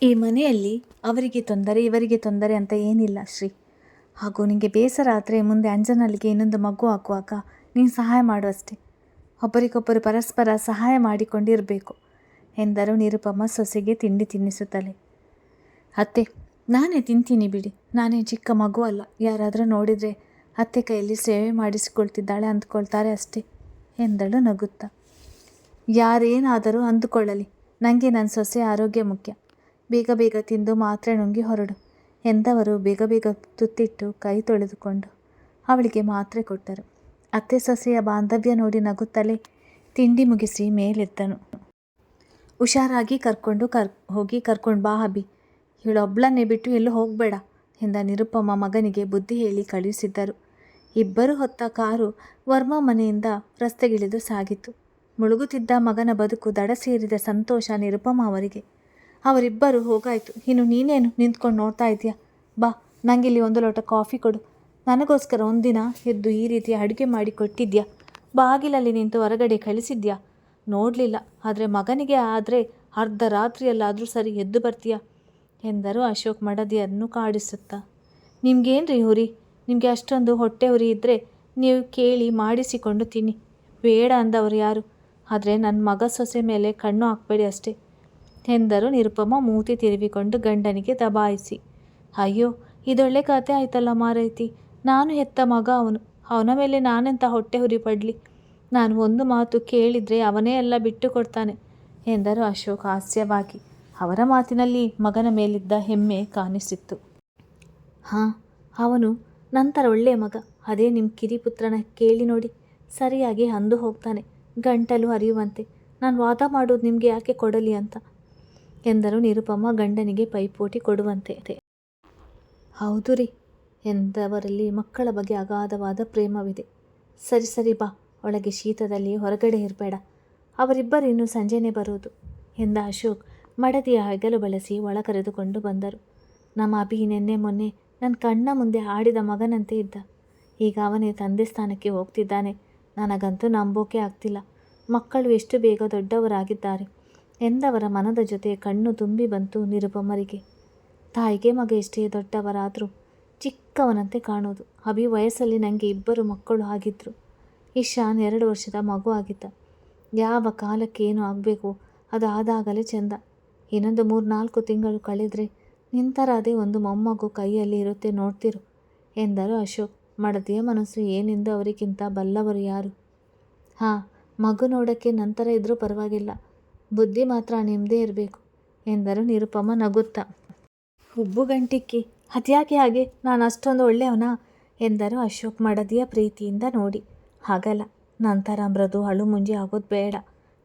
ಈ ಮನೆಯಲ್ಲಿ ಅವರಿಗೆ ತೊಂದರೆ ಇವರಿಗೆ ತೊಂದರೆ ಅಂತ ಏನಿಲ್ಲ ಶ್ರೀ. ಹಾಗೂ ನಿನಗೆ ಬೇಸರ ಆದರೆ ಮುಂದೆ ಅಂಜನಲ್ಲಿಗೆ ಇನ್ನೊಂದು ಮಗು ಹಾಕುವಾಗ ನೀನು ಸಹಾಯ ಮಾಡುವಷ್ಟೇ. ಒಬ್ಬರಿಗೊಬ್ಬರು ಪರಸ್ಪರ ಸಹಾಯ ಮಾಡಿಕೊಂಡಿರಬೇಕು ಎಂದರು ನಿರುಪಮ ಸೊಸೆಗೆ ತಿಂಡಿ ತಿನ್ನಿಸುತ್ತಲೇ. ಅತ್ತೆ, ನಾನೇ ತಿಂತೀನಿ ಬಿಡಿ, ನಾನೇ ಚಿಕ್ಕ ಮಗು ಅಲ್ಲ. ಯಾರಾದರೂ ನೋಡಿದರೆ ಅತ್ತೆ ಕೈಯಲ್ಲಿ ಸೇವೆ ಮಾಡಿಸಿಕೊಳ್ತಿದ್ದಾಳೆ ಅಂದ್ಕೊಳ್ತಾರೆ ಅಷ್ಟೇ ಎಂದಳು ನಗುತ್ತಾ. ಯಾರೇನಾದರೂ ಅಂದುಕೊಳ್ಳಲಿ, ನನಗೆ ನನ್ನ ಸೊಸೆ ಆರೋಗ್ಯ ಮುಖ್ಯ. ಬೇಗ ಬೇಗ ತಿಂದು ಮಾತ್ರೆ ನುಂಗಿ ಹೊರಡು ಎಂದವರು ಬೇಗ ಬೇಗ ತುತ್ತಿಟ್ಟು ಕೈ ತೊಳೆದುಕೊಂಡು ಅವಳಿಗೆ ಮಾತ್ರೆ ಕೊಟ್ಟರು. ಅತ್ತೆ ಸೊಸೆಯ ಬಾಂಧವ್ಯ ನೋಡಿ ನಗುತ್ತಲೇ ತಿಂಡಿ ಮುಗಿಸಿ ಮೇಲೆದ್ದನು. ಹುಷಾರಾಗಿ ಹೋಗಿ ಕರ್ಕೊಂಡು ಬಾ ಅಭಿ, ಇವಳೊಬ್ಳನ್ನೇ ಬಿಟ್ಟು ಎಲ್ಲೂ ಹೋಗಬೇಡ ಎಂದ ನಿರುಪಮ ಮಗನಿಗೆ ಬುದ್ಧಿ ಹೇಳಿ ಕಳುಹಿಸಿದ್ದರು. ಇಬ್ಬರು ಹೊತ್ತ ಕಾರು ವರ್ಮ ಮನೆಯಿಂದ ರಸ್ತೆಗಿಳಿದು ಸಾಗಿತು. ಮುಳುಗುತ್ತಿದ್ದ ಮಗನ ಬದುಕು ದಡ ಸೇರಿದ ಸಂತೋಷ ನಿರುಪಮ ಅವರಿಗೆ. ಅವರಿಬ್ಬರು ಹೋಗಾಯಿತು. ಇನ್ನು ನೀನೇನು ನಿಂತ್ಕೊಂಡು ನೋಡ್ತಾ ಇದೆಯಾ? ಬಾ, ನನಗಿಲ್ಲಿ ಒಂದು ಲೋಟ ಕಾಫಿ ಕೊಡು. ನನಗೋಸ್ಕರ ಒಂದಿನ ಎದ್ದು ಈ ರೀತಿ ಅಡುಗೆ ಮಾಡಿ ಕೊಟ್ಟಿದ್ಯಾ? ಬಾಗಿಲಲ್ಲಿ ನಿಂತು ಹೊರಗಡೆ ಕಳಿಸಿದ್ಯಾ? ನೋಡಲಿಲ್ಲ, ಆದರೆ ಮಗನಿಗೆ ಆದರೆ ಅರ್ಧ ರಾತ್ರಿಯಲ್ಲಾದರೂ ಸರಿ ಎದ್ದು ಬರ್ತೀಯಾ ಎಂದರು ಅಶೋಕ್ ಮಡದಿಯನ್ನು ಕಾಡಿಸುತ್ತಾ. ನಿಮ್ಗೇನ್ರಿ ಹುರಿ? ನಿಮಗೆ ಅಷ್ಟೊಂದು ಹೊಟ್ಟೆ ಉರಿ ಇದ್ದರೆ ನೀವು ಕೇಳಿ ಮಾಡಿಸಿಕೊಂಡು ತಿನ್ನಿ. ಬೇಡ ಅಂದವರು ಯಾರು? ಆದರೆ ನನ್ನ ಮಗ ಸೊಸೆ ಮೇಲೆ ಕಣ್ಣು ಹಾಕಬೇಡಿ ಅಷ್ಟೇ ಎಂದರು ನಿರುಪಮ ಮೂತಿ ತಿರುವಿಕೊಂಡು ಗಂಡನಿಗೆ ದಬಾಯಿಸಿ. ಅಯ್ಯೋ, ಇದೊಳ್ಳೆ ಕತೆ ಆಯ್ತಲ್ಲ ಮಾರೈತಿ. ನಾನು ಹೆತ್ತ ಮಗ ಅವನ ಮೇಲೆ ನಾನೆಂಥ ಹೊಟ್ಟೆ ಹುರಿ ಪಡಲಿ? ನಾನು ಒಂದು ಮಾತು ಕೇಳಿದರೆ ಅವನೇ ಎಲ್ಲ ಬಿಟ್ಟು ಕೊಡ್ತಾನೆ ಎಂದರು ಅಶೋಕ್ ಹಾಸ್ಯವಾಗಿ. ಅವರ ಮಾತಿನಲ್ಲಿ ಮಗನ ಮೇಲಿದ್ದ ಹೆಮ್ಮೆ ಕಾಣಿಸಿತ್ತು. ಹಾಂ, ಅವನು ನಂತರ ಒಳ್ಳೆಯ ಮಗ. ಅದೇ ನಿಮ್ಮ ಕಿರಿಪುತ್ರನ ಕೇಳಿ ನೋಡಿ, ಸರಿಯಾಗಿ ಅಂದು ಹೋಗ್ತಾನೆ, ಗಂಟಲು ಹರಿಯುವಂತೆ. ನಾನು ವಾದ ಮಾಡೋದು ನಿಮಗೆ ಯಾಕೆ ಕೊಡಲಿ ಅಂತ ಎಂದರು ನಿರುಪಮ ಗಂಡನಿಗೆ ಪೈಪೋಟಿ ಕೊಡುವಂತೆ. ಹೌದು ರೀ ಎಂದವರಲ್ಲಿ ಮಕ್ಕಳ ಬಗ್ಗೆ ಅಗಾಧವಾದ ಪ್ರೇಮವಿದೆ. ಸರಿ ಸರಿ ಬಾ, ಒಳಗೆ ಶೀತದಲ್ಲಿ ಹೊರಗಡೆ ಇರಬೇಡ. ಅವರಿಬ್ಬರು ಇನ್ನೂ ಸಂಜೆನೇ ಬರೋದು ಎಂದ ಅಶೋಕ್ ಮಡದಿಯ ಹೆಗಲು ಬಳಸಿ ಒಳ ಕರೆದುಕೊಂಡು ಬಂದರು. ನಮ್ಮ ಅಭಿ ನಿನ್ನೆ ಮೊನ್ನೆ ನನ್ನ ಕಣ್ಣ ಮುಂದೆ ಆಡಿದ ಮಗನಂತೆ ಇದ್ದ. ಈಗ ಅವನೇ ತಂದೆ ಸ್ಥಾನಕ್ಕೆ ಹೋಗ್ತಿದ್ದಾನೆ. ನನಗಂತೂ ನಂಬೋಕೆ ಆಗ್ತಿಲ್ಲ. ಮಕ್ಕಳು ಎಷ್ಟು ಬೇಗ ದೊಡ್ಡವರಾಗಿದ್ದಾರೆ ಎಂದವರ ಮನದ ಜೊತೆ ಕಣ್ಣು ತುಂಬಿ ಬಂತು ನಿರುಪಮರಿಗೆ. ತಾಯಿಗೆ ಮಗ ಎಷ್ಟೇ ದೊಡ್ಡವರಾದರೂ ಚಿಕ್ಕವನಂತೆ ಕಾಣೋದು. ಅಭಿ ವಯಸ್ಸಲ್ಲಿ ನನಗೆ ಇಬ್ಬರು ಮಕ್ಕಳು ಆಗಿದ್ದರು. ಇಶಾನ್ 2 ವರ್ಷದ ಮಗು ಆಗಿದ್ದ. ಯಾವ ಕಾಲಕ್ಕೆ ಏನು ಆಗಬೇಕು ಅದು ಆದಾಗಲೇ ಚೆಂದ. ಇನ್ನೊಂದು 3-4 ತಿಂಗಳು ಕಳೆದರೆ ನಿಂತರಾದೇ ಒಂದು ಮೊಮ್ಮಗು ಕೈಯಲ್ಲಿ ಇರುತ್ತೆ, ನೋಡ್ತಿರು ಎಂದರು ಅಶೋಕ್. ಮಡದಿಯ ಮನಸ್ಸು ಏನೆಂದು ಅವರಿಗಿಂತ ಬಲ್ಲವರು ಯಾರು? ಹಾಂ, ಮಗು ನೋಡೋಕ್ಕೆ ನಂತರ ಇದ್ದರೂ ಪರವಾಗಿಲ್ಲ, ಬುದ್ಧಿ ಮಾತ್ರ ನಿಮ್ಮದೇ ಇರಬೇಕು ಎಂದರು ನಿರುಪಮ ನಗುತ್ತಾ. ಹುಬ್ಬುಗಂಟಿಕ್ಕಿ, ಅದ್ಯಾಕೆ ಹಾಗೆ? ನಾನು ಅಷ್ಟೊಂದು ಒಳ್ಳೆಯವನಾ ಎಂದರು ಅಶೋಕ್ ಮಡದಿಯ ಪ್ರೀತಿಯಿಂದ ನೋಡಿ. ಹಾಗಲ್ಲ, ನಂತರ ಮೃದು ಅಳು ಮುಂಜಿ ಆಗೋದು ಬೇಡ.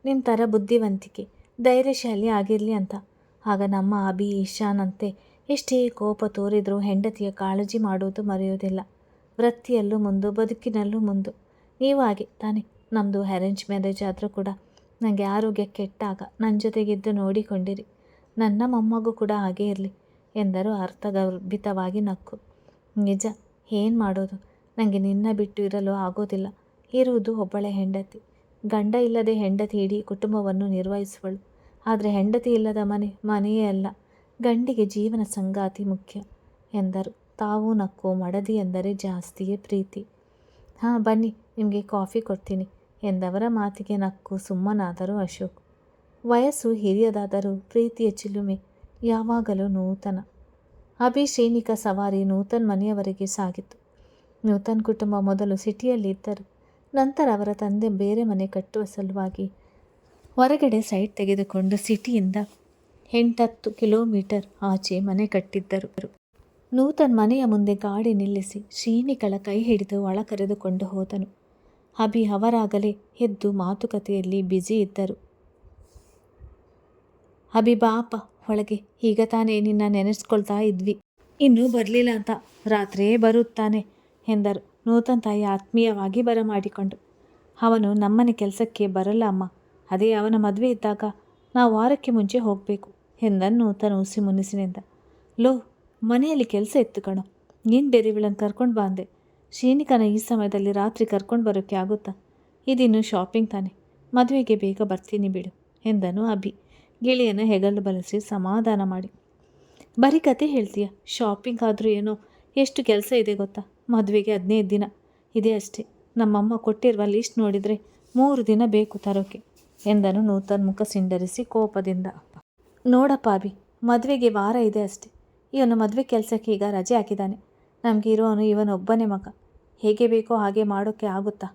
ನಿಮ್ಮ ಥರ ಬುದ್ಧಿವಂತಿಕೆ ಧೈರ್ಯಶಾಲಿ ಆಗಿರಲಿ ಅಂತ. ಆಗ ನಮ್ಮ ಅಭಿ ಈಶಾನಂತೆ ಎಷ್ಟೇ ಕೋಪ ತೋರಿದರೂ ಹೆಂಡತಿಯ ಕಾಳಜಿ ಮಾಡೋದು ಮರೆಯೋದಿಲ್ಲ. ವೃತ್ತಿಯಲ್ಲೂ ಮುಂದು, ಬದುಕಿನಲ್ಲೂ ಮುಂದು. ನೀವು ಹಾಗೆ ತಾನೆ. ನಮ್ಮದು ಅರೇಂಜ್ ಮ್ಯಾರೇಜ್ ಆದರೂ ಕೂಡ ನನಗೆ ಆರೋಗ್ಯ ಕೆಟ್ಟಾಗ ನನ್ನ ಜೊತೆಗಿದ್ದು ನೋಡಿಕೊಂಡಿರಿ. ನನ್ನ ಮೊಮ್ಮಗು ಕೂಡ ಹಾಗೇ ಇರಲಿ ಎಂದರು ಅರ್ಥಗರ್ಭಿತವಾಗಿ ನಕ್ಕು. ನಿಜ, ಏನು ಮಾಡೋದು? ನನಗೆ ನಿನ್ನ ಬಿಟ್ಟು ಇರಲು ಆಗೋದಿಲ್ಲ. ಇರುವುದು ಒಬ್ಬಳೆ ಹೆಂಡತಿ. ಗಂಡ ಇಲ್ಲದೆ ಹೆಂಡತಿ ಇಡೀ ಕುಟುಂಬವನ್ನು ನಿರ್ವಹಿಸುವಳು. ಆದರೆ ಹೆಂಡತಿ ಇಲ್ಲದ ಮನೆಯೇ ಅಲ್ಲ. ಗಂಡಿಗೆ ಜೀವನ ಸಂಗಾತಿ ಮುಖ್ಯ ಎಂದರು. ತಾವು ನಕ್ಕು. ಮಡದಿ ಎಂದರೆ ಜಾಸ್ತಿಯೇ ಪ್ರೀತಿ. ಹಾಂ ಬನ್ನಿ, ನಿಮಗೆ ಕಾಫಿ ಕೊಡ್ತೀನಿ ಎಂದವರ ಮಾತಿಗೆ ನಕ್ಕು ಸುಮ್ಮನಾದರು ಅಶೋಕ್. ವಯಸ್ಸು ಹಿರಿಯದಾದರೂ ಪ್ರೀತಿಯ ಚಿಲುಮೆ ಯಾವಾಗಲೂ ನೂತನ. ಅಭಿ ಶ್ರೀನಿಕ ಸವಾರಿ ನೂತನ್ ಮನೆಯವರೆಗೆ ಸಾಗಿತು. ನೂತನ್ ಕುಟುಂಬ ಮೊದಲು ಸಿಟಿಯಲ್ಲಿ ಇದ್ದರು. ನಂತರ ಅವರ ತಂದೆ ಬೇರೆ ಮನೆ ಕಟ್ಟುವ ಸಲುವಾಗಿ ಹೊರಗಡೆ ಸೈಟ್ ತೆಗೆದುಕೊಂಡು ಸಿಟಿಯಿಂದ 8-10 ಕಿಲೋಮೀಟರ್ ಆಚೆ ಮನೆ ಕಟ್ಟಿದ್ದರು. ನೂತನ್ ಮನೆಯ ಮುಂದೆ ಗಾಡಿ ನಿಲ್ಲಿಸಿ ಶ್ರೀನಿಕಳ ಕೈ ಹಿಡಿದು ಒಳ ಕರೆದುಕೊಂಡು ಹೋದನು. ಅಭಿ ಅವರಾಗಲೇ ಎದ್ದು ಮಾತುಕತೆಯಲ್ಲಿ ಬ್ಯುಸಿ ಇದ್ದರು. ಅಭಿ ಬಾಪ ಒಳಗೆ, ಈಗ ತಾನೇ ನಿನ್ನ ನೆನೆಸ್ಕೊಳ್ತಾ ಇದ್ವಿ, ಇನ್ನೂ ಬರಲಿಲ್ಲ ಅಂತ. ರಾತ್ರಿಯೇ ಬರುತ್ತಾನೆ ಎಂದರು ನೂತನ್ ತಾಯಿ ಆತ್ಮೀಯವಾಗಿ ಬರಮಾಡಿಕೊಂಡು. ಅವನು ನಮ್ಮನೆ ಕೆಲಸಕ್ಕೆ ಬರಲ್ಲ ಅಮ್ಮ. ಅದೇ ಅವನ ಮದುವೆ ಇದ್ದಾಗ ನಾವು ವಾರಕ್ಕೆ ಮುಂಚೆ ಹೋಗಬೇಕು ಎಂದನು ನೂತನ್ ಹುಸಿ ಮುನಿಸಿನಿಂದ. ಲೋ, ಮನೆಯಲ್ಲಿ ಕೆಲಸ ಇತ್ತು ಕಣೋ, ನೀನು ಬೇರೆ ಇವಳನ್ನು ಕರ್ಕೊಂಡು ಬಂದೆ. ಶ್ರೀನಿಕನ ಈ ಸಮಯದಲ್ಲಿ ರಾತ್ರಿ ಕರ್ಕೊಂಡು ಬರೋಕ್ಕೆ ಆಗುತ್ತಾ? ಇದಿನ್ನು ಶಾಪಿಂಗ್ ತಾನೆ, ಮದುವೆಗೆ ಬೇಗ ಬರ್ತೀನಿ ಬಿಡು ಎಂದನು ಅಭಿ ಗಿಳಿಯನ್ನು ಹೆಗಲು ಬಲಸಿ ಸಮಾಧಾನ ಮಾಡಿ. ಬರೀ ಕತೆ ಹೇಳ್ತೀಯ. ಶಾಪಿಂಗ್ ಆದರೂ ಏನೋ ಎಷ್ಟು ಕೆಲಸ ಇದೆ ಗೊತ್ತಾ. ಮದುವೆಗೆ 15 ದಿನ ಇದೆ ಅಷ್ಟೇ. ನಮ್ಮಮ್ಮ ಕೊಟ್ಟಿರುವ ಲಿಸ್ಟ್ ನೋಡಿದರೆ 3 ದಿನ ಬೇಕು ತರೋಕ್ಕೆ ಎಂದನು ನೂತನ್ ಮುಖ ಸಿಂಡರಿಸಿ ಕೋಪದಿಂದ. ನೋಡಪ್ಪ ಅಭಿ, ಮದುವೆಗೆ ವಾರ ಇದೆ ಅಷ್ಟೇ. ಇವನು ಮದುವೆ ಕೆಲಸಕ್ಕೆ ಈಗ ರಜೆ ಹಾಕಿದ್ದಾನೆ. ನಮಗೆ ಇರೋನು ಇವನೊಬ್ಬನೇ ಮಗ. ಹೇಗೆ ಬೇಕೋ ಹಾಗೆ ಮಾಡೋಕ್ಕೆ ಆಗುತ್ತಾ?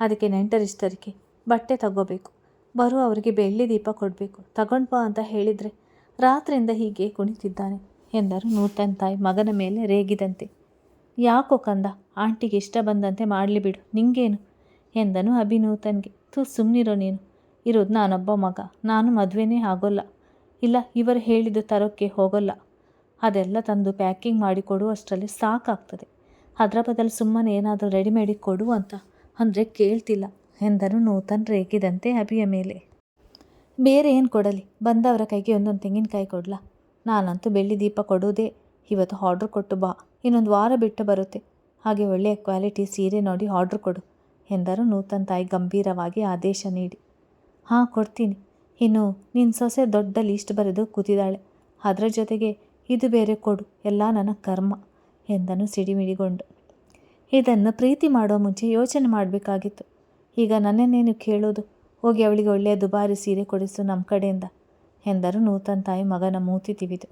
ಅದಕ್ಕೆ ನೆಂಟರಿಷ್ಟರಿಗೆ ಬಟ್ಟೆ ತಗೋಬೇಕು, ಬರುವವರಿಗೆ ಬೆಳ್ಳಿ ದೀಪ ಕೊಡಬೇಕು, ತಗೊಂಡು ಬಾ ಅಂತ ಹೇಳಿದರೆ ರಾತ್ರಿಯಿಂದ ಹೀಗೆ ಕುಣಿತಿದ್ದಾನೆ ಎಂದರು ನೂತನ್ ತಾಯಿ ಮಗನ ಮೇಲೆ ರೇಗಿದಂತೆ. ಯಾಕೋ ಕಂದ, ಆಂಟಿಗೆ ಇಷ್ಟ ಬಂದಂತೆ ಮಾಡಲಿ ಬಿಡು, ನಿಂಗೇನು ಎಂದನು ಅಭಿ ನೂತನ್ಗೆ. ಸುಮ್ಮನಿರೋ ನೀನು. ಇರೋದು ನಾನೊಬ್ಬ ಮಗ. ನಾನು ಮದುವೆನೇ ಆಗೋಲ್ಲ, ಇಲ್ಲ ಇವರು ಹೇಳಿದ್ದು ತರೋಕ್ಕೆ ಹೋಗೋಲ್ಲ. ಅದೆಲ್ಲ ತಂದು ಪ್ಯಾಕಿಂಗ್ ಮಾಡಿ ಕೊಡುವಷ್ಟರಲ್ಲಿ ಸಾಕಾಗ್ತದೆ. ಅದರ ಬದಲು ಸುಮ್ಮನೆ ಏನಾದರೂ ರೆಡಿಮೇಡಿಗೆ ಕೊಡು ಅಂತ ಅಂದರೆ ಕೇಳ್ತಿಲ್ಲ ಎಂದರು ನೂತನ್ ರೇಗಿದಂತೆ ಅಭಿಯ ಮೇಲೆ. ಬೇರೆ ಏನು ಕೊಡಲಿ? ಬಂದವರ ಕೈಗೆ ಒಂದೊಂದು ತೆಂಗಿನಕಾಯಿ ಕೊಡಲಾ? ನಾನಂತೂ ಬೆಳ್ಳಿ ದೀಪ ಕೊಡೋದೇ. ಇವತ್ತು ಆರ್ಡ್ರ್ ಕೊಟ್ಟು ಬಾ, ಇನ್ನೊಂದು ವಾರ ಬಿಟ್ಟು ಬರುತ್ತೆ. ಹಾಗೆ ಒಳ್ಳೆಯ ಕ್ವಾಲಿಟಿ ಸೀರೆ ನೋಡಿ ಆರ್ಡ್ರ್ ಕೊಡು ಎಂದರು ನೂತನ್ ತಾಯಿ ಗಂಭೀರವಾಗಿ ಆದೇಶ ನೀಡಿ. ಹಾಂ ಕೊಡ್ತೀನಿ. ಇನ್ನು ನಿನ್ನ ಸೊಸೆ ದೊಡ್ಡ ಲೀಸ್ಟ್ ಬರೆದು ಕೂತಿದ್ದಾಳೆ. ಅದರ ಜೊತೆಗೆ ಇದು ಬೇರೆ ಕೊಡು, ಎಲ್ಲ ನನ್ನ ಕರ್ಮ ಎಂದನು ಸಿಡಿಮಿಡಿಗೊಂಡು. ಇದನ್ನು ಪ್ರೀತಿ ಮಾಡೋ ಮುಂಚೆ ಯೋಚನೆ ಮಾಡಬೇಕಾಗಿತ್ತು. ಈಗ ನನ್ನನ್ನೇನು ಕೇಳೋದು? ಹೋಗಿ ಅವಳಿಗೆ ಒಳ್ಳೆಯ ದುಬಾರಿ ಸೀರೆ ಕೊಡಿಸು ನಮ್ಮ ಕಡೆಯಿಂದ ಎಂದರು ನೂತನ್ ತಾಯಿ ಮಗನ ಮೂತಿ ತಿವಿದು.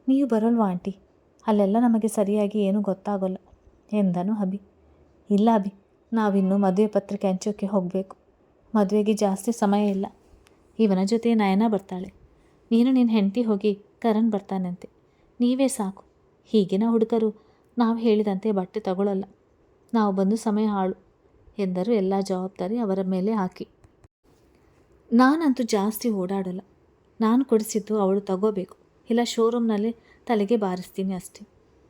ನೀವು ಬರೋಲ್ವಾ ಆಂಟಿ? ಅಲ್ಲೆಲ್ಲ ನಮಗೆ ಸರಿಯಾಗಿ ಏನೂ ಗೊತ್ತಾಗೋಲ್ಲ ಎಂದನು ಅಭಿ. ಇಲ್ಲ ಅಭಿ, ನಾವಿನ್ನೂ ಮದುವೆ ಪತ್ರಿಕೆ ಹಂಚೋಕ್ಕೆ ಹೋಗಬೇಕು. ಮದುವೆಗೆ ಜಾಸ್ತಿ ಸಮಯ ಇಲ್ಲ. ಇವನ ಜೊತೆ ನಯನ ಬರ್ತಾಳೆ. ನೀನು ನಿನ್ನ ಹೆಂಡತಿ ಹೋಗಿ ಕರಣ್ ಬರ್ತಾನಂತೆ. ನೀವೇ ಸಾಕು. ಹೀಗಿನ ಹುಡುಗರು ನಾವು ಹೇಳಿದಂತೆ ಬಟ್ಟೆ ತಗೊಳ್ಳಲ್ಲ. ನಾವು ಬಂದು ಸಮಯ ಹಾಳು ಎಂದರು ಎಲ್ಲ ಜವಾಬ್ದಾರಿ ಅವರ ಮೇಲೆ ಹಾಕಿ. ನಾನಂತೂ ಜಾಸ್ತಿ ಓಡಾಡಲ್ಲ. ನಾನು ಕೊಡಿಸಿದ್ದು ಅವಳು ತಗೋಬೇಕು, ಇಲ್ಲ ಶೋರೂಮ್ನಲ್ಲಿ ತಲೆಗೆ ಬಾರಿಸ್ತೀನಿ ಅಷ್ಟೇ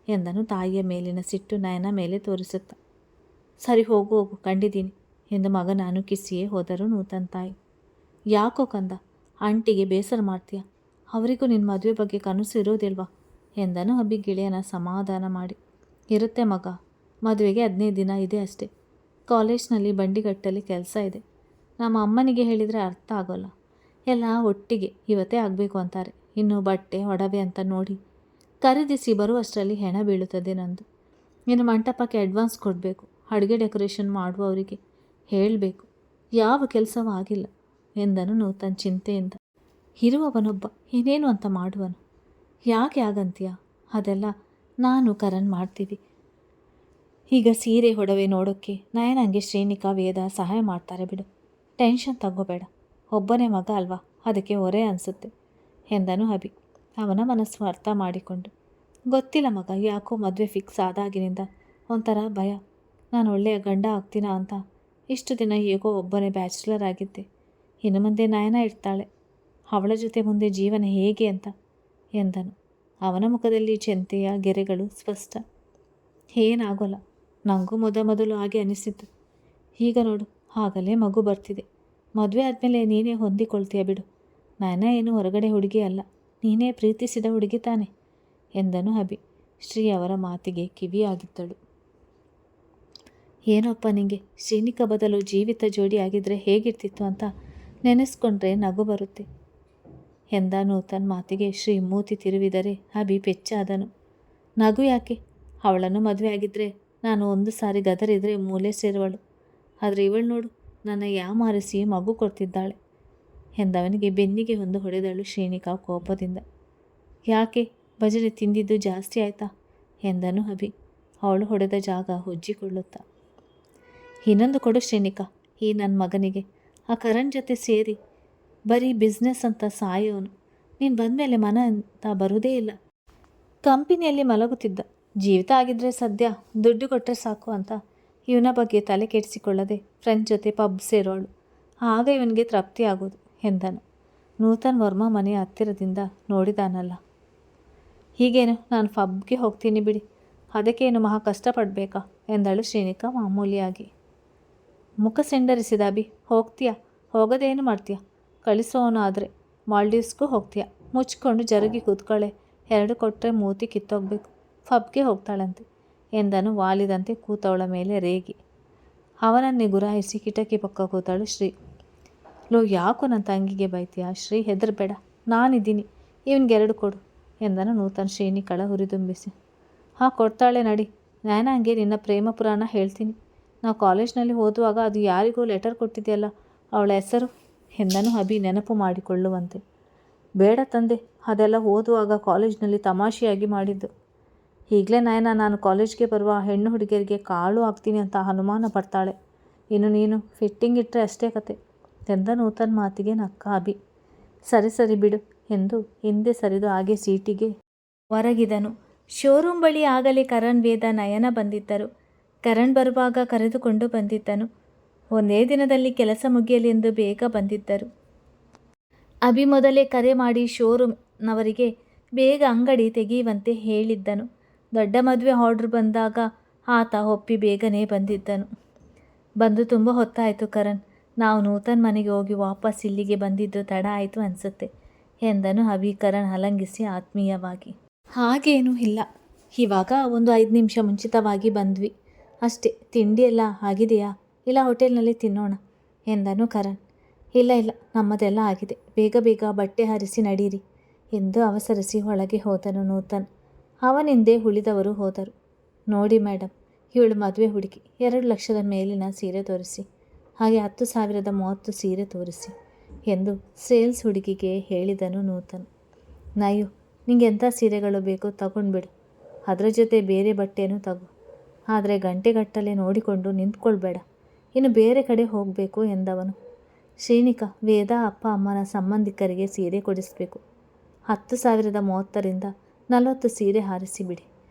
ಎಂದನು ತಾಯಿಯ ಮೇಲಿನ ಸಿಟ್ಟು ನಯನ ಮೇಲೆ ತೋರಿಸುತ್ತ. ಸರಿ ಹೋಗು ಹೋಗು, ಕಂಡಿದ್ದೀನಿ ಎಂದು ಮಗನ ಅನುಕಿಸಿಯೇ ಹೋದರು ನೂತನ್ ತಾಯಿ. ಯಾಕೋ ಕಂದ, ಆಂಟಿಗೆ ಬೇಸರ ಮಾಡ್ತೀಯ? ಅವರಿಗೂ ನಿನ್ನ ಮದುವೆ ಬಗ್ಗೆ ಕನಸು ಇರೋದಿಲ್ವಾ ಎಂದನು ಅಭಿ ಗೆಳೆಯನ ಸಮಾಧಾನ ಮಾಡಿ. ಇರುತ್ತೆ ಮಗ, ಮದುವೆಗೆ 15 ದಿನ ಇದೆ ಅಷ್ಟೇ. ಕಾಲೇಜ್ನಲ್ಲಿ ಬಂಡಿಗಟ್ಟಲ್ಲಿ ಕೆಲಸ ಇದೆ. ನಮ್ಮ ಅಮ್ಮನಿಗೆ ಹೇಳಿದರೆ ಅರ್ಥ ಆಗೋಲ್ಲ. ಎಲ್ಲ ಒಟ್ಟಿಗೆ ಇವತ್ತೇ ಆಗಬೇಕು ಅಂತಾರೆ. ಇನ್ನು ಬಟ್ಟೆ ಒಡವೆ ಅಂತ ನೋಡಿ ಖರೀದಿಸಿ ಬರುವಷ್ಟರಲ್ಲಿ ಹೆಣ ಬೀಳುತ್ತದೆ ನಂದು. ಇನ್ನು ಮಂಟಪಕ್ಕೆ ಅಡ್ವಾನ್ಸ್ ಕೊಡಬೇಕು, ಅಡುಗೆ ಡೆಕೋರೇಷನ್ ಮಾಡುವವರಿಗೆ ಹೇಳಬೇಕು. ಯಾವ ಕೆಲಸವೂ ಆಗಿಲ್ಲ ಎಂದನು ನೂತನ್ ಚಿಂತೆಯಿಂದ. ಇರುವವನೊಬ್ಬ ಏನೇನು ಅಂತ ಮಾಡುವನು. ಯಾಕೆ ಆಗಂತೀಯ? ಅದೆಲ್ಲ ನಾನು ಕರಣ್ ಮಾಡ್ತೀವಿ. ಈಗ ಸೀರೆ ಒಡವೆ ನೋಡೋಕ್ಕೆ ನಯನಂಗೆ ಶ್ರೀನಿಕಾ ವೇದ ಸಹಾಯ ಮಾಡ್ತಾರೆ ಬಿಡು. ಟೆನ್ಷನ್ ತಗೋಬೇಡ. ಒಬ್ಬನೇ ಮಗ ಅಲ್ವಾ, ಅದಕ್ಕೆ ಹೊರೆ ಅನಿಸುತ್ತೆ ಎಂದನು ಅಭಿ ಅವನ ಮನಸ್ಸು ಅರ್ಥ ಮಾಡಿಕೊಂಡು. ಗೊತ್ತಿಲ್ಲ ಮಗ, ಯಾಕೋ ಮದುವೆ ಫಿಕ್ಸ್ ಆದಾಗಿನಿಂದ ಒಂಥರ ಭಯ. ನಾನು ಒಳ್ಳೆಯ ಗಂಡ ಆಗ್ತೀನಾ ಅಂತ. ಇಷ್ಟು ದಿನ ಹೇಗೋ ಒಬ್ಬನೇ ಬ್ಯಾಚುಲರ್ ಆಗಿದ್ದೆ. ಇನ್ನು ಮುಂದೆ ನಯನ ಇರ್ತಾಳೆ, ಅವಳ ಜೊತೆ ಮುಂದೆ ಜೀವನ ಹೇಗೆ ಅಂತ ಎಂದನು. ಅವನ ಮುಖದಲ್ಲಿ ಚಿಂತೆಯ ಗೆರೆಗಳು ಸ್ಪಷ್ಟ. ಏನಾಗೋಲ್ಲ, ನನಗೂ ಮೊದಲು ಹಾಗೆ ಅನಿಸಿದ್ದು. ಈಗ ನೋಡು, ಆಗಲೇ ಮಗು ಬರ್ತಿದೆ. ಮದುವೆ ಆದಮೇಲೆ ನೀನೇ ಹೊಂದಿಕೊಳ್ತೀಯ ಬಿಡು. ನಯನ ಏನು ಹೊರಗಡೆ ಹುಡುಗಿ ಅಲ್ಲ, ನೀನೇ ಪ್ರೀತಿಸಿದ ಹುಡುಗಿ ತಾನೆ ಎಂದನು ಅಭಿ. ಶ್ರೀ ಅವರ ಮಾತಿಗೆ ಕಿವಿಯಾಗಿದ್ದಳು. ಏನಪ್ಪ ನಿಂಗೆ ಶ್ರೀನಿಕಾ ಬದಲು ಜೀವಿತ ಜೋಡಿ ಆಗಿದ್ದರೆ ಹೇಗಿರ್ತಿತ್ತು ಅಂತ ನೆನೆಸ್ಕೊಂಡ್ರೆ ನಗು ಬರುತ್ತೆ ಎಂದ ನೂತನ್ ಮಾತಿಗೆ ಶ್ರೀ ಮೂತಿ ತಿರುವಿದರೆ ಅಭಿ ಪೆಚ್ಚಾದನು. ನಗು ಯಾಕೆ? ಅವಳನ್ನು ಮದುವೆ ಆಗಿದ್ದರೆ ನಾನು ಒಂದು ಸಾರಿ ಗದರಿದ್ರೆ ಮೂಲೆ ಸೇರುವಳು. ಆದರೆ ಇವಳು ನೋಡು, ನನ್ನ ಯಾಮಾರಿಸಿ ಮಗು ಕೊಡ್ತಿದ್ದಾಳೆ ಎಂದವನಿಗೆ ಬೆನ್ನಿಗೆ ಒಂದು ಹೊಡೆದಳು ಶ್ರೀನಿಕಾ ಕೋಪದಿಂದ. ಯಾಕೆ, ಭಜನೆ ತಿಂದಿದ್ದು ಜಾಸ್ತಿ ಆಯಿತಾ ಎಂದನು ಅಭಿ ಅವಳು ಹೊಡೆದ ಜಾಗ ಉಜ್ಜಿಕೊಳ್ಳುತ್ತಾ. ಇನ್ನೊಂದು ಕೊಡು ಶ್ರೀನಿಕಾ, ಈ ನನ್ನ ಮಗನಿಗೆ. ಆ ಕರಣ್ ಜೊತೆ ಸೇರಿ ಬರೀ ಬಿಸ್ನೆಸ್ ಅಂತ ಸಾಯೋನು. ನೀನು ಬಂದಮೇಲೆ ಮನ ಅಂತ ಬರುವುದೇ ಇಲ್ಲ. ಕಂಪನಿಯಲ್ಲಿ ಮಲಗುತ್ತಿದ್ದ. ಜೀವಿತ ಆಗಿದ್ದರೆ ಸದ್ಯ ದುಡ್ಡು ಕೊಟ್ಟರೆ ಸಾಕು ಅಂತ ಇವನ ಬಗ್ಗೆ ತಲೆ ಕೆಡಿಸಿಕೊಳ್ಳದೆ ಫ್ರೆಂಡ್ಸ್ ಜೊತೆ ಪಬ್ ಸೇರೋಳು. ಆಗ ಇವನಿಗೆ ತೃಪ್ತಿ ಆಗೋದು ಎಂದನು. ನೂತನ್ ವರ್ಮ ಮನೆಯ ಹತ್ತಿರದಿಂದ ನೋಡಿದಾನಲ್ಲ. ಹೀಗೇನು, ನಾನು ಪಬ್ಗೆ ಹೋಗ್ತೀನಿ ಬಿಡಿ, ಅದಕ್ಕೇನು ಮಹಾ ಕಷ್ಟಪಡಬೇಕಾ ಎಂದಳು ಶ್ರೀನಿಕಾ ಮಾಮೂಲಿಯಾಗಿ. ಮುಖ ಸಿಂಡರಿಸಿದ ಅಭಿ. ಹೋಗ್ತೀಯಾ? ಹೋಗೋದೇನು ಮಾಡ್ತೀಯಾ? ಕಳಿಸೋನು ಆದರೆ ಮಾಲ್ಡೀವ್ಸ್ಗೂ ಹೋಗ್ತೀಯಾ? ಮುಚ್ಕೊಂಡು ಜರುಗಿ ಕೂತ್ಕೊಳ್ಳೆ. 2 ಕೊಟ್ಟರೆ ಮೂತಿ ಕಿತ್ತೋಗ್ಬೇಕು. ಪಬ್ಗೆ ಹೋಗ್ತಾಳಂತೆ ಎಂದನು ವಾಲಿದಂತೆ ಕೂತವಳ ಮೇಲೆ ರೇಗಿ. ಅವನನ್ನೇ ಗುರಾಯಿಸಿ ಕಿಟಕಿ ಪಕ್ಕ ಕೂತಳು ಶ್ರೀ. ಲೋ, ಯಾಕೋ ನನ್ನ ತಂಗಿಗೆ ಬೈತೀಯಾ? ಶ್ರೀ, ಹೆದರಬೇಡ, ನಾನಿದ್ದೀನಿ. ಇವನಿಗೆ 2 ಕೊಡು. ಎಂದನು ನೂತನ್ ಶ್ರೀನಿ ಕಳ ಹುರಿದುಂಬಿಸಿ. ಹಾಂ ಕೊಡ್ತಾಳೆ ನಡಿ, ನಾನಂಗೆ ನಿನ್ನ ಪ್ರೇಮ ಪುರಾಣ ಹೇಳ್ತೀನಿ. ನಾವು ಕಾಲೇಜ್ನಲ್ಲಿ ಓದುವಾಗ ಅದು ಯಾರಿಗೋ ಲೆಟರ್ ಕೊಟ್ಟಿದೆಯಲ್ಲ, ಅವಳ ಹೆಸರು ಎಂದನು ಅಭಿ ನೆನಪು ಮಾಡಿಕೊಳ್ಳುವಂತೆ. ಬೇಡ ತಂದೆ, ಅದೆಲ್ಲ ಓದುವಾಗ ಕಾಲೇಜ್ನಲ್ಲಿ ತಮಾಷೆಯಾಗಿ ಮಾಡಿದ್ದು. ಈಗಲೇ ನಾನು ಕಾಲೇಜ್ಗೆ ಬರುವ ಹೆಣ್ಣು ಹುಡುಗಿಯರಿಗೆ ಕಾಳು ಹಾಕ್ತೀನಿ ಅಂತ ಅನುಮಾನ ಪಡ್ತಾಳೆ. ಇನ್ನು ನೀನು ಫಿಟ್ಟಿಂಗ್ ಇಟ್ಟರೆ ಅಷ್ಟೇ ಕತೆ ಎಂದ ನೂತನ್ ಮಾತಿಗೆ ನಕ್ಕ ಅಭಿ. ಸರಿ ಬಿಡು ಎಂದು ಹಿಂದೆ ಸರಿದು ಹಾಗೆ ಸೀಟಿಗೆ ಹೊರಗಿದನು. ಶೋರೂಮ್ ಬಳಿ ಆಗಲೇ ಕರಣ್, ವೇದ, ನಯನ ಬಂದಿದ್ದರು. ಕರಣ್ ಬರುವಾಗ ಕರೆದುಕೊಂಡು ಬಂದಿದ್ದನು. ಒಂದೇ ದಿನದಲ್ಲಿ ಕೆಲಸ ಮುಗಿಯಲಿ ಎಂದು ಬೇಗ ಬಂದಿದ್ದರು. ಅಭಿ ಮೊದಲೇ ಕರೆ ಮಾಡಿ ಶೋರೂಮ್ನವರಿಗೆ ಬೇಗ ಅಂಗಡಿ ತೆಗೆಯುವಂತೆ ಹೇಳಿದ್ದನು. ದೊಡ್ಡ ಮದುವೆ ಆರ್ಡ್ರ್ ಬಂದಾಗ ಆತ ಒಪ್ಪಿ ಬೇಗನೆ ಬಂದಿದ್ದನು. ಬಂದು ತುಂಬ ಹೊತ್ತಾಯಿತು ಕರಣ್, ನಾವು ನೂತನ್ ಮನೆಗೆ ಹೋಗಿ ವಾಪಸ್ ಇಲ್ಲಿಗೆ ಬಂದಿದ್ದು ತಡ ಆಯಿತು ಅನಿಸುತ್ತೆ ಎಂದನು ಅಭಿ ಕರಣ್ ಹಲಂಗಿಸಿ ಆತ್ಮೀಯವಾಗಿ. ಹಾಗೇನೂ ಇಲ್ಲ, ಇವಾಗ ಒಂದು 5 ನಿಮಿಷ ಮುಂಚಿತವಾಗಿ ಬಂದ್ವಿ ಅಷ್ಟೇ. ತಿಂಡಿ ಎಲ್ಲ ಆಗಿದೆಯಾ, ಇಲ್ಲ ಹೋಟೆಲ್ನಲ್ಲಿ ತಿನ್ನೋಣ ಎಂದನು ಕರಣ್. ಇಲ್ಲ ನಮ್ಮದೆಲ್ಲ ಆಗಿದೆ, ಬೇಗ ಬಟ್ಟೆ ಹರಿಸಿ ನಡೀರಿ ಎಂದು ಅವಸರಿಸಿ ಒಳಗೆ ಹೋದನು ನೂತನ್. ಅವನಿಂದೆ ಉಳಿದವರು ಹೋದರು. ನೋಡಿ ಮೇಡಮ್, ಇವಳು ಮದುವೆ ಹುಡುಗಿ, 2 ಲಕ್ಷದ ಮೇಲಿನ ಸೀರೆ ತೋರಿಸಿ, ಹಾಗೆ 10,000ದ 30 ಸೀರೆ ತೋರಿಸಿ ಎಂದು ಸೇಲ್ಸ್ ಹುಡುಗಿಗೆ ಹೇಳಿದನು ನೂತನ್. ನಯು, ನಿಂಗೆ ಎಂಥ ಸೀರೆಗಳು ಬೇಕೋ ತಗೊಂಡ್ಬಿಡು, ಅದರ ಜೊತೆ ಬೇರೆ ಬಟ್ಟೆನೂ ತಗೋ, ಆದರೆ ಗಂಟೆಗಟ್ಟಲೆ ನೋಡಿಕೊಂಡು ನಿಂತ್ಕೊಳ್ಬೇಡ, ಇನ್ನು ಬೇರೆ ಕಡೆ ಹೋಗಬೇಕು ಎಂದವನು. ಶ್ರೀನಿಕಾ, ವೇದ ಅಪ್ಪ ಅಮ್ಮನ ಸಂಬಂಧಿಕರಿಗೆ ಸೀರೆ ಕೊಡಿಸಬೇಕು. 10,000ದ 30ರಿಂದ 40 ಸೀರೆ ಹಾರಿಸಿಬಿಡಿ.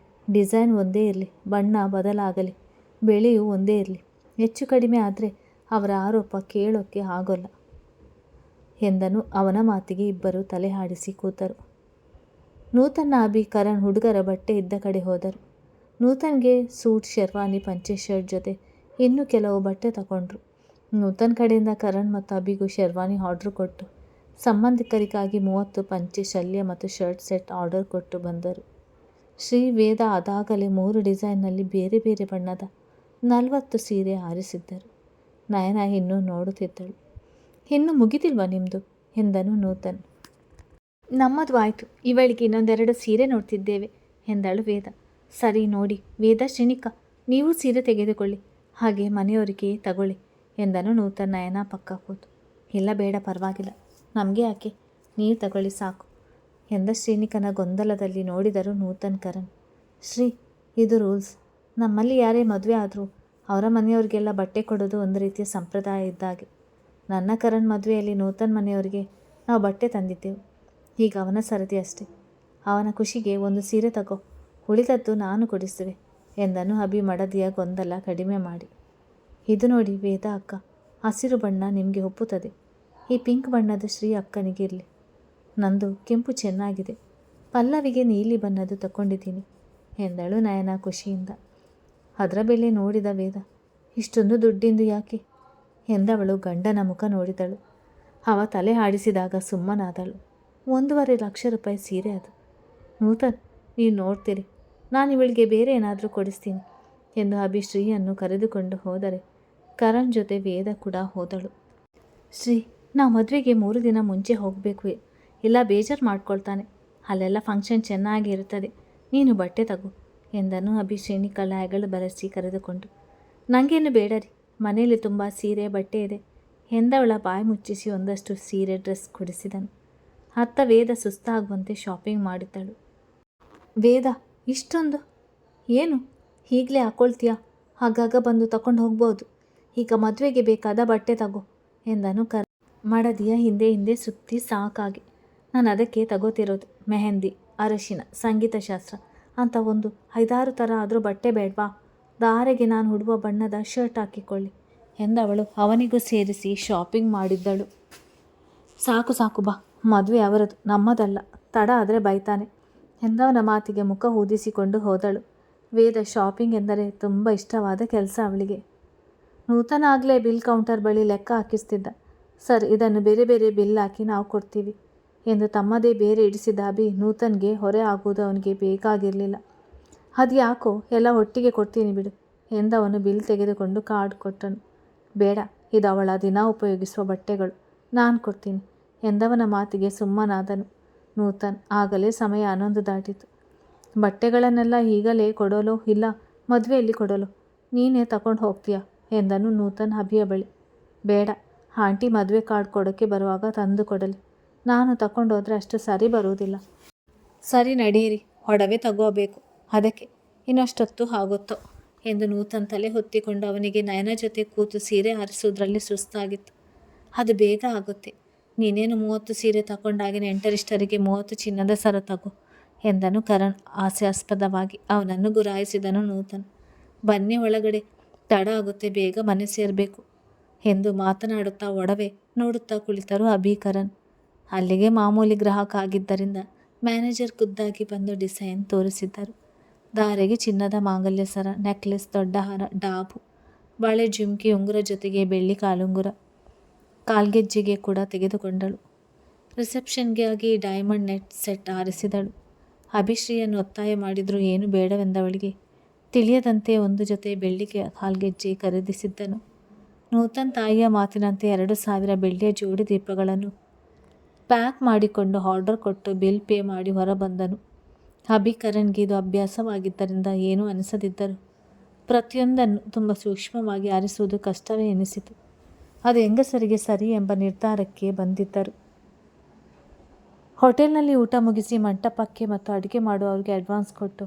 ಡಿಸೈನ್ ಒಂದೇ ಇರಲಿ, ಬಣ್ಣ ಬದಲಾಗಲಿ, ಬೆಲೆಯೂ ಒಂದೇ ಇರಲಿ. ಹೆಚ್ಚು ಕಡಿಮೆ ಆದರೆ ಅವರ ಆರೋಪ ಕೇಳೋಕ್ಕೆ ಆಗೋಲ್ಲ ಎಂದನು. ಅವನ ಮಾತಿಗೆ ಇಬ್ಬರು ತಲೆ ಆಡಿಸಿ ಕೂತರು. ನೂತನ್ನ ಅಭಿ ಕರಣ್ ಹುಡುಗರ ಬಟ್ಟೆ ಇದ್ದ ಕಡೆ ಹೋದರು. ನೂತನ್ಗೆ ಸೂಟ್, ಶೆರ್ವಾನಿ, ಪಂಚೆ ಶರ್ಟ್ ಜೊತೆ ಇನ್ನೂ ಕೆಲವು ಬಟ್ಟೆ ತಗೊಂಡ್ರು. ನೂತನ್ ಕಡೆಯಿಂದ ಕರಣ್ ಮತ್ತು ಅಭಿಗೂ ಶೆರ್ವಾನಿ ಆರ್ಡ್ರ್ ಕೊಟ್ಟು, ಸಂಬಂಧಿಕರಿಗಾಗಿ 30 ಪಂಚೆ, ಶಲ್ಯ ಮತ್ತು ಶರ್ಟ್ ಸೆಟ್ ಆರ್ಡರ್ ಕೊಟ್ಟು ಬಂದರು. ಶ್ರೀ, ವೇದ ಅದಾಗಲೇ 3 ಡಿಸೈನ್ನಲ್ಲಿ ಬೇರೆ ಬೇರೆ ಬಣ್ಣದ 40 ಸೀರೆ ಆರಿಸಿದ್ದರು. ನಯನ ಇನ್ನೂ ನೋಡುತ್ತಿದ್ದಳು. ಇನ್ನೂ ಮುಗಿದಿಲ್ವಾ ನಿಮ್ಮದು ಎಂದನು ನೂತನ್. ನಮ್ಮದು ಆಯಿತು, ಇವಳಿಗೆ ಇನ್ನೊಂದೆರಡು ಸೀರೆ ನೋಡ್ತಿದ್ದೇವೆ ಎಂದಳು ವೇದ. ಸರಿ ನೋಡಿ ವೇದ, ಶ್ರೀನಿಕಾ ನೀವು ಸೀರೆ ತೆಗೆದುಕೊಳ್ಳಿ, ಹಾಗೆ ಮನೆಯವರಿಗೆ ತಗೊಳ್ಳಿ ಎಂದನು ನೂತನ್ ನಯನ ಪಕ್ಕ ಕೂತು. ಇಲ್ಲ ಬೇಡ, ಪರವಾಗಿಲ್ಲ, ನಮಗೆ ಯಾಕೆ, ನೀವು ತಗೊಳ್ಳಿ ಸಾಕು ಎಂದ ಶ್ರೀನಿಕನ ಗೊಂದಲದಲ್ಲಿ ನೋಡಿದರು ನೂತನ್ ಕರಣ್. ಶ್ರೀ, ಇದು ರೂಲ್ಸ್, ನಮ್ಮಲ್ಲಿ ಯಾರೇ ಮದುವೆ ಆದರೂ ಅವರ ಮನೆಯವ್ರಿಗೆಲ್ಲ ಬಟ್ಟೆ ಕೊಡೋದು ಒಂದು ರೀತಿಯ ಸಂಪ್ರದಾಯ ಇದ್ದಾಗೆ. ನನ್ನ ಕರಣ್ ಮದುವೆಯಲ್ಲಿ ನೂತನ್ ಮನೆಯವರಿಗೆ ನಾವು ಬಟ್ಟೆ ತಂದಿದ್ದೆವು, ಈಗ ಅವನ ಸರದಿ ಅಷ್ಟೆ. ಅವನ ಖುಷಿಗೆ ಒಂದು ಸೀರೆ ತಗೋ, ಉಳಿದದ್ದು ನಾನು ಕೊಡಿಸುವೆ ಎಂದನು ಅಭಿ ಮಡದಿಯ ಗೊಂದಲ ಕಡಿಮೆ ಮಾಡಿ. ಇದು ನೋಡಿ ವೇದ ಅಕ್ಕ, ಹಸಿರು ಬಣ್ಣ ನಿಮಗೆ ಒಪ್ಪುತ್ತದೆ, ಈ ಪಿಂಕ್ ಬಣ್ಣದ ಶ್ರೀ ಅಕ್ಕನಿಗಿರಲಿ. ನಂದು ಕೆಂಪು ಚೆನ್ನಾಗಿದೆ, ಪಲ್ಲವಿಗೆ ನೀಲಿ ಬಣ್ಣದ್ದು ತಗೊಂಡಿದ್ದೀನಿ ಎಂದಳು ನಯನ ಖುಷಿಯಿಂದ. ಅದರ ಬೆಲೆ ನೋಡಿದ ವೇದ, ಇಷ್ಟೊಂದು ದುಡ್ಡಿಂದು ಯಾಕೆ ಎಂದವಳು ಗಂಡನ ಮುಖ ನೋಡಿದಳು. ಅವ ತಲೆ ಆಡಿಸಿದಾಗ ಸುಮ್ಮನಾದಳು. 1.5 ಲಕ್ಷ ರೂಪಾಯಿ ಸೀರೆ ಅದು. ನೂತನ್, ನೀವು ನೋಡ್ತೀರಿ, ನಾನು ಇವಳಿಗೆ ಬೇರೆ ಏನಾದರೂ ಕೊಡಿಸ್ತೀನಿ ಎಂದು ಅಭಿ ಶ್ರೀಯನ್ನು ಕರೆದುಕೊಂಡು ಹೋದರೆ ಕರಣ್ ಜೊತೆ ವೇದ ಕೂಡ ಹೋದಳು. ಶ್ರೀ, ನಾವು ಮದುವೆಗೆ 3 ದಿನ ಮುಂಚೆ ಹೋಗಬೇಕು, ಇಲ್ಲ ಬೇಜಾರು ಮಾಡ್ಕೊಳ್ತಾನೆ, ಅಲ್ಲೆಲ್ಲ ಫಂಕ್ಷನ್ ಚೆನ್ನಾಗಿ ಇರುತ್ತದೆ, ನೀನು ಬಟ್ಟೆ ತಗೋ ಎಂದನು ಅಭಿ ಶ್ರೀನಿಕಳ ಹೆಗಲು ಬರೆಸಿ ಕರೆದುಕೊಂಡು. ನನಗೇನು ಬೇಡ ರೀ, ಮನೆಯಲ್ಲಿ ತುಂಬ ಸೀರೆ ಬಟ್ಟೆ ಇದೆ ಎಂದವಳ ಬಾಯಿ ಮುಚ್ಚಿಸಿ ಒಂದಷ್ಟು ಸೀರೆ ಡ್ರೆಸ್ ಕೊಡಿಸಿದನು. ಅತ್ತ ವೇದ ಸುಸ್ತಾಗುವಂತೆ ಶಾಪಿಂಗ್ ಮಾಡಿದ್ದಳು. ವೇದ, ಇಷ್ಟೊಂದು ಏನು ಈಗಲೇ ಹಾಕ್ಕೊಳ್ತೀಯಾ, ಆಗಾಗ ಬಂದು ತಗೊಂಡು ಹೋಗ್ಬೋದು, ಈಗ ಮದುವೆಗೆ ಬೇಕಾದ ಬಟ್ಟೆ ತಗೋ ಎಂದನು ಮಡದಿಯ ಹಿಂದೆ ಸುತ್ತಿ ಸಾಕಾಗಿ. ನಾನು ಅದಕ್ಕೆ ತಗೋತಿರೋದು, ಮೆಹಂದಿ, ಅರಶಿನ, ಸಂಗೀತ ಶಾಸ್ತ್ರ ಅಂತ ಒಂದು 5-6 ಥರ ಆದರೂ ಬಟ್ಟೆ ಬೇಡವಾ? ದಾರೆಗೆ ನಾನು ಉಡುವ ಬಣ್ಣದ ಶರ್ಟ್ ಹಾಕಿಕೊಳ್ಳಿ ಎಂದವಳು ಅವನಿಗೂ ಸೇರಿಸಿ ಶಾಪಿಂಗ್ ಮಾಡಿದ್ದಳು. ಸಾಕು ಬಾ, ಮದುವೆ ಅವರದು, ನಮ್ಮದಲ್ಲ, ತಡ ಆದರೆ ಬೈತಾನೆ ಎಂದವನ ಮಾತಿಗೆ ಮುಖ ಊದಿಸಿಕೊಂಡು ಹೋದಳು. ವೇದ ಶಾಪಿಂಗ್ ಎಂದರೆ ತುಂಬ ಇಷ್ಟವಾದ ಕೆಲಸ ಅವಳಿಗೆ. ನೂತನ ಆಗಲೇ ಬಿಲ್ ಕೌಂಟರ್ ಬಳಿ ಲೆಕ್ಕ ಹಾಕಿಸ್ತಿದ್ದ. ಸರ್, ಇದನ್ನು ಬೇರೆ ಬೇರೆ ಬಿಲ್ ಹಾಕಿ ನಾವು ಕೊಡ್ತೀವಿ ಎಂದು ತಮ್ಮದೇ ಬೇರೆ ಇಡಿಸಿದ ಅಭಿ ನೂತನ್ಗೆ ಹೊರೆ ಆಗುವುದು ಅವನಿಗೆ ಬೇಕಾಗಿರಲಿಲ್ಲ. ಅದು ಯಾಕೋ, ಎಲ್ಲ ಒಟ್ಟಿಗೆ ಕೊಡ್ತೀನಿ ಬಿಡು ಎಂದವನು ಬಿಲ್ ತೆಗೆದುಕೊಂಡು ಕಾರ್ಡ್ ಕೊಟ್ಟನು. ಬೇಡ, ಇದು ಅವಳ ದಿನ ಉಪಯೋಗಿಸುವ ಬಟ್ಟೆಗಳು, ನಾನು ಕೊಡ್ತೀನಿ ಎಂದವನ ಮಾತಿಗೆ ಸುಮ್ಮನಾದನು. ನೂತನ್. ಆಗಲೇ ಸಮಯ 11 ದಾಟಿತು. ಬಟ್ಟೆಗಳನ್ನೆಲ್ಲ ಈಗಲೇ ಕೊಡೋಲೋ ಇಲ್ಲ ಮದುವೆಯಲ್ಲಿ ಕೊಡೋಲೋ, ನೀನೇ ತಗೊಂಡು ಹೋಗ್ತೀಯಾ ಎಂದನು ನೂತನ್ ಅಭಿಯ ಬಳಿ. ಬೇಡ, ಆಂಟಿ ಮದುವೆ ಕಾರ್ಡ್ ಕೊಡೋಕ್ಕೆ ಬರುವಾಗ ತಂದು ಕೊಡಲಿ, ನಾನು ತಗೊಂಡೋದ್ರೆ ಅಷ್ಟು ಸರಿ ಬರುವುದಿಲ್ಲ. ಸರಿ ನಡೀರಿ, ಒಡವೆ ತಗೋಬೇಕು, ಅದಕ್ಕೆ ಇನ್ನಷ್ಟೊತ್ತು ಆಗುತ್ತೋ ಎಂದು ನೂತನ್ ತಲೆ ಹೊತ್ತಿಕೊಂಡು ಅವನಿಗೆ ನಯನ ಜೊತೆ ಕೂತು ಸೀರೆ ಆರಿಸುವುದರಲ್ಲಿ ಸುಸ್ತಾಗಿತ್ತು. ಅದು ಬೇಗ ಆಗುತ್ತೆ, ನೀನೇನು 30 ಸೀರೆ ತಗೊಂಡಾಗಿನ ನೆಂಟರಿಷ್ಟರಿಗೆ 30 ಚಿನ್ನದ ಸರ ತಗೋ ಎಂದನು ಕರಣ್ ಹಾಸ್ಯಾಸ್ಪದವಾಗಿ. ಅವನನ್ನು ಗುರಾಯಿಸಿದನು ನೂತನ್. ಬನ್ನಿ ಒಳಗಡೆ, ತಡ ಆಗುತ್ತೆ, ಬೇಗ ಮನೆ ಸೇರಬೇಕು ಎಂದು ಮಾತನಾಡುತ್ತಾ ಒಡವೆ ನೋಡುತ್ತಾ ಕುಳಿತರು ಅಭಿ ಕರಣ್. ಅಲ್ಲಿಗೆ ಮಾಮೂಲಿ ಗ್ರಾಹಕ ಆಗಿದ್ದರಿಂದ ಮ್ಯಾನೇಜರ್ ಖುದ್ದಾಗಿ ಬಂದು ಡಿಸೈನ್ ತೋರಿಸಿದ್ದರು. ಧಾರೆಗೆ ಚಿನ್ನದ ಮಾಂಗಲ್ಯ ಸರ, ನೆಕ್ಲೆಸ್, ದೊಡ್ಡ ಹಾರ, ಡಾಬು, ಬಾಳೆ ಜುಮ್ಕಿ, ಉಂಗುರ ಜೊತೆಗೆ ಬೆಳ್ಳಿ ಕಾಲುಂಗುರ, ಕಾಲ್ಗೆಜ್ಜೆಗೆ ಕೂಡ ತೆಗೆದುಕೊಂಡಳು. ರಿಸೆಪ್ಷನ್ಗಾಗಿ ಡೈಮಂಡ್ ನೆಟ್ ಸೆಟ್ ಆರಿಸಿದಳು. ಅಭಿಶ್ರೀಯನ್ನು ಒತ್ತಾಯ ಮಾಡಿದರೂ ಏನು ಬೇಡವೆಂದವಳಿಗೆ ತಿಳಿಯದಂತೆ ಒಂದು ಜೊತೆ ಬೆಳ್ಳಿ ಕಾಲ್ಗೆಜ್ಜೆ ಖರೀದಿಸಿದ್ದನು. ನೂತನ್ ತಾಯಿಯ ಮಾತಿನಂತೆ 2,000 ಬೆಳ್ಳಿಯ ಜೋಡಿ ದೀಪಗಳನ್ನು ಪ್ಯಾಕ್ ಮಾಡಿಕೊಂಡು ಆರ್ಡರ್ ಕೊಟ್ಟು ಬಿಲ್ ಪೇ ಮಾಡಿ ಹೊರಬಂದನು. ಅಭಿ ಕರಣ್ಗೆ ಇದು ಅಭ್ಯಾಸವಾಗಿದ್ದರಿಂದ ಏನೂ ಅನಿಸದಿದ್ದರು. ಪ್ರತಿಯೊಂದನ್ನು ತುಂಬ ಸೂಕ್ಷ್ಮವಾಗಿ ಆರಿಸುವುದು ಕಷ್ಟವೇ ಎನಿಸಿತು. ಅದು ಹೆಂಗಸರಿಗೆ ಸರಿ ಎಂಬ ನಿರ್ಧಾರಕ್ಕೆ ಬಂದಿದ್ದರು. ಹೋಟೆಲ್ನಲ್ಲಿ ಊಟ ಮುಗಿಸಿ ಮಂಟಪಕ್ಕೆ ಮತ್ತು ಅಡುಗೆ ಮಾಡುವವರಿಗೆ ಅಡ್ವಾನ್ಸ್ ಕೊಟ್ಟು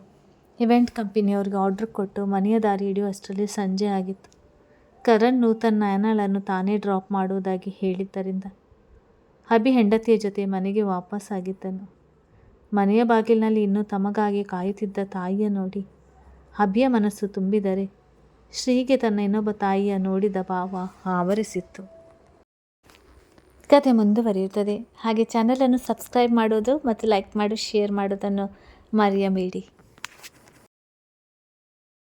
ಇವೆಂಟ್ ಕಂಪನಿಯವರಿಗೆ ಆರ್ಡರ್ ಕೊಟ್ಟು ಮನೆಯ ದಾರಿ ಹಿಡಿಯುವಷ್ಟರಲ್ಲಿ ಸಂಜೆ ಆಗಿತ್ತು. ಕರಣ್ ನೂತನ್ ನಯನಳನ್ನು ತಾನೇ ಡ್ರಾಪ್ ಮಾಡುವುದಾಗಿ ಹೇಳಿದ್ದರಿಂದ ಅಭಿ ಹೆಂಡತಿಯ ಜೊತೆ ಮನೆಗೆ ವಾಪಸ್ಸಾಗಿದ್ದನು. ಮನೆಯ ಬಾಗಿಲಿನಲ್ಲಿ ಇನ್ನೂ ತಮಗಾಗಿ ಕಾಯುತ್ತಿದ್ದ ತಾಯಿಯ ನೋಡಿ ಅಭಿಯ ಮನಸ್ಸು ತುಂಬಿದರೆ ಶ್ರೀಗೆ ತನ್ನ ಇನ್ನೊಬ್ಬ ತಾಯಿಯ ನೋಡಿದ ಭಾವ ಆವರಿಸಿತ್ತು. ಕತೆ ಮುಂದುವರಿಯುತ್ತದೆ. ಹಾಗೆ ಚಾನಲನ್ನು ಸಬ್ಸ್ಕ್ರೈಬ್ ಮಾಡೋದು ಮತ್ತು ಲೈಕ್ ಮಾಡಿ ಶೇರ್ ಮಾಡೋದನ್ನು ಮರೆಯಬೇಡಿ.